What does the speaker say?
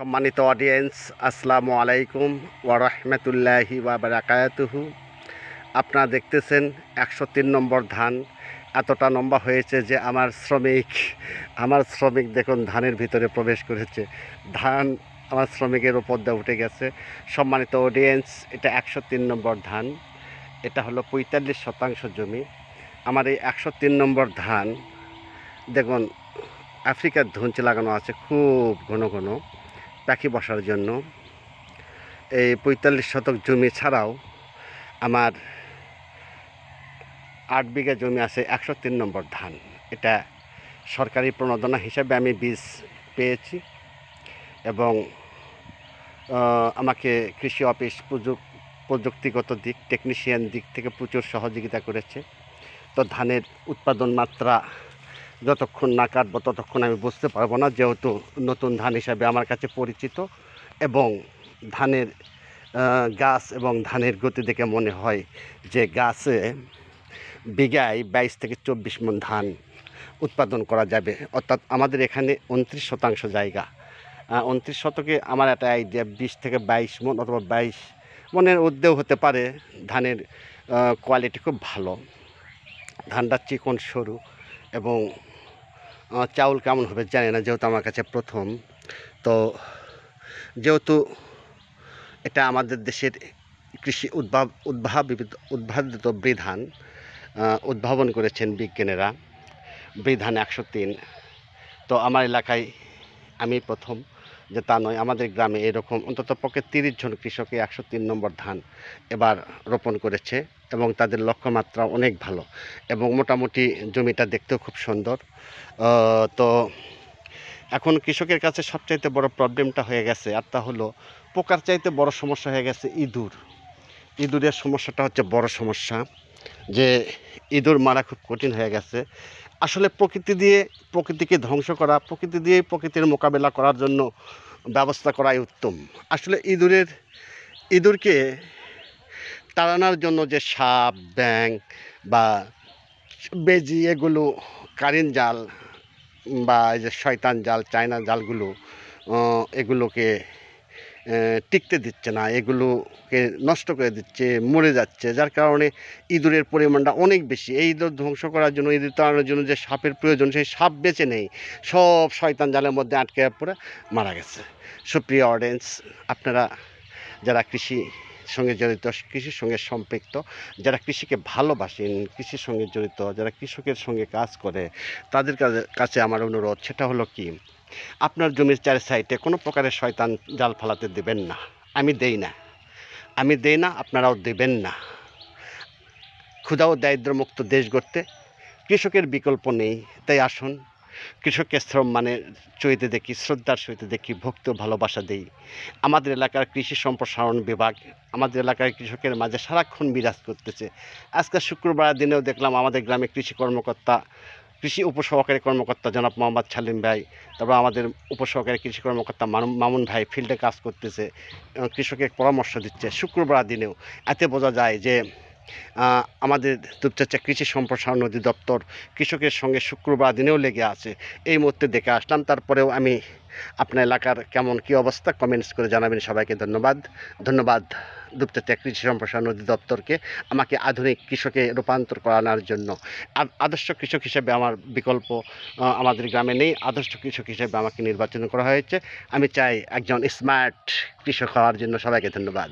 সম্মানিত অডিয়েন্স, আসসালামু আলাইকুম ওয়া রাহমাতুল্লাহি ওয়া বারাকাতুহু। আপনারা দেখতেছেন 103 নম্বর ধান এতটা লম্বা হয়েছে যে আমার শ্রমিক দেখুন ধানের ভিতরে প্রবেশ করেছে। ধান আমার শ্রমিকের ওপর দিয়ে উঠে গেছে। সম্মানিত অডিয়েন্স, এটা 103 নম্বর ধান। এটা হলো 45% জমি। আমার এই 103 নম্বর ধান দেখুন, আফ্রিকার ধুঞ্চি লাগানো আছে খুব ঘন ঘন পাখি বসার জন্য। এই 45 শতক জমি ছাড়াও আমার 8 বিঘা জমি আছে 103 নম্বর ধান। এটা সরকারি প্রণোদনা হিসাবে আমি বীজ পেয়েছি এবং আমাকে কৃষি অফিস প্রযুক্তিগত দিক, টেকনিশিয়ান দিক থেকে প্রচুর সহযোগিতা করেছে। তো ধানের উৎপাদন মাত্রা যতক্ষণ না কাটবো ততক্ষণ আমি বুঝতে পারবো না, যেহেতু নতুন ধান হিসাবে আমার কাছে পরিচিত। এবং ধানের গাছ এবং ধানের গতি দেখে মনে হয় যে গাছে বিঘায় 22 থেকে 24 মণ ধান উৎপাদন করা যাবে। অর্থাৎ আমাদের এখানে 29% জায়গা, 29 শতকে আমার একটা আইডিয়া 20 থেকে 22 মণ অথবা 22 মণের ঊর্ধ্বেও হতে পারে। ধানের কোয়ালিটি খুব ভালো, ধানটা চিকন সরু এবং চাউল কেমন হবে জানি না, যেহেতু আমার কাছে প্রথম। তো যেহেতু এটা আমাদের দেশের কৃষি উদ্ভাবিত বৃধান উদ্ভাবন করেছেন বিজ্ঞানীরা, বৃধান 103। তো আমার এলাকায় আমি প্রথম যে তা নয়, আমাদের গ্রামে এরকম অন্তত পক্ষে 30 জন কৃষকে 103 নম্বর ধান এবার রোপণ করেছে এবং তাদের লক্ষ্যমাত্রা অনেক ভালো এবং মোটামুটি জমিটা দেখতেও খুব সুন্দর। তো এখন কৃষকের কাছে সবচাইতে বড় প্রবলেমটা হয়ে গেছে, আর তা হলো পোকার চাইতে বড় সমস্যা হয়ে গেছে ইঁদুরের সমস্যাটা হচ্ছে বড় সমস্যা, যে ইঁদুর মারা খুব কঠিন হয়ে গেছে। আসলে প্রকৃতিকে ধ্বংস করা, প্রকৃতি দিয়েই প্রকৃতির মোকাবেলা করার জন্য ব্যবস্থা করাই উত্তম। আসলে ইঁদুরকে তাড়ানোর জন্য যে সাপ, ব্যাঙ বা বেজি, এগুলো কারেন্ট জাল বা এই যে শয়তান জাল, চায়না জালগুলো এগুলোকে টিকতে দিচ্ছে না, এগুলোকে নষ্ট করে দিচ্ছে, মরে যাচ্ছে, যার কারণে ইঁদুরের পরিমাণটা অনেক বেশি। এই ইঁদুর ধ্বংস করার জন্য, ইঁদুর তাড়ানোর জন্য যে সাপের প্রয়োজন, সেই সাপ বেঁচে নেই, সব শয়তান জালের মধ্যে আটকে পড়ে মারা গেছে। সুপ্রিয় অডিয়েন্স, আপনারা যারা কৃষির সঙ্গে জড়িত, কৃষির সঙ্গে সম্পৃক্ত, যারা কৃষিকে ভালোবাসেন, কৃষির সঙ্গে জড়িত, যারা কৃষকের সঙ্গে কাজ করে, তাদের কাছে আমার অনুরোধ, সেটা হলো কি, আপনার জমির চারি সাইডে কোনো প্রকারের শয়তান জাল ফালাতে দেবেন না। আমি দেই না, আপনারাও দেবেন না। ক্ষুধা ও দারিদ্র্যমুক্ত দেশ গড়তে কৃষকের বিকল্প নেই। তাই আসুন, কৃষককে সম্মানের সহিত দেখি, শ্রদ্ধার সহিত দেখি, ভক্তি ও ভালোবাসা দেই। আমাদের এলাকার কৃষি সম্প্রসারণ বিভাগ আমাদের এলাকার কৃষকের মাঝে সারাক্ষণ বিরাজ করতেছে। আজকে শুক্রবার দিনেও দেখলাম আমাদের গ্রামে কৃষি উপসহকারী কর্মকর্তা জনাব মোহাম্মদ সালিম ভাই, তারপর আমাদের উপসহকারী কৃষি কর্মকর্তা মামুন ভাই ফিল্ডে কাজ করতেছে, কৃষকের পরামর্শ দিচ্ছে শুক্রবার দিনেও। এতে বোঝা যায় যে আমাদের দুপচাঁচা কৃষি সম্প্রসারণ অধিদপ্তর কৃষকের সঙ্গে শুক্রবার দিনেও লেগে আছে। এই মুহূর্তে দেখে আসলাম। তারপরেও আমি আপনার এলাকার কেমন কী অবস্থা কমেন্টস করে জানাবেন। সবাইকে ধন্যবাদ দুপচাঁচা কৃষি সম্প্রসারণ অধিদপ্তরকে আমাকে আধুনিক কৃষকে রূপান্তর করানোর জন্য। আদর্শ কৃষক হিসেবে আমার বিকল্প আমাদের গ্রামে নেই, আদর্শ কৃষক হিসেবে আমাকে নির্বাচন করা হয়েছে। আমি চাই একজন স্মার্ট কৃষক হওয়ার জন্য। সবাইকে ধন্যবাদ।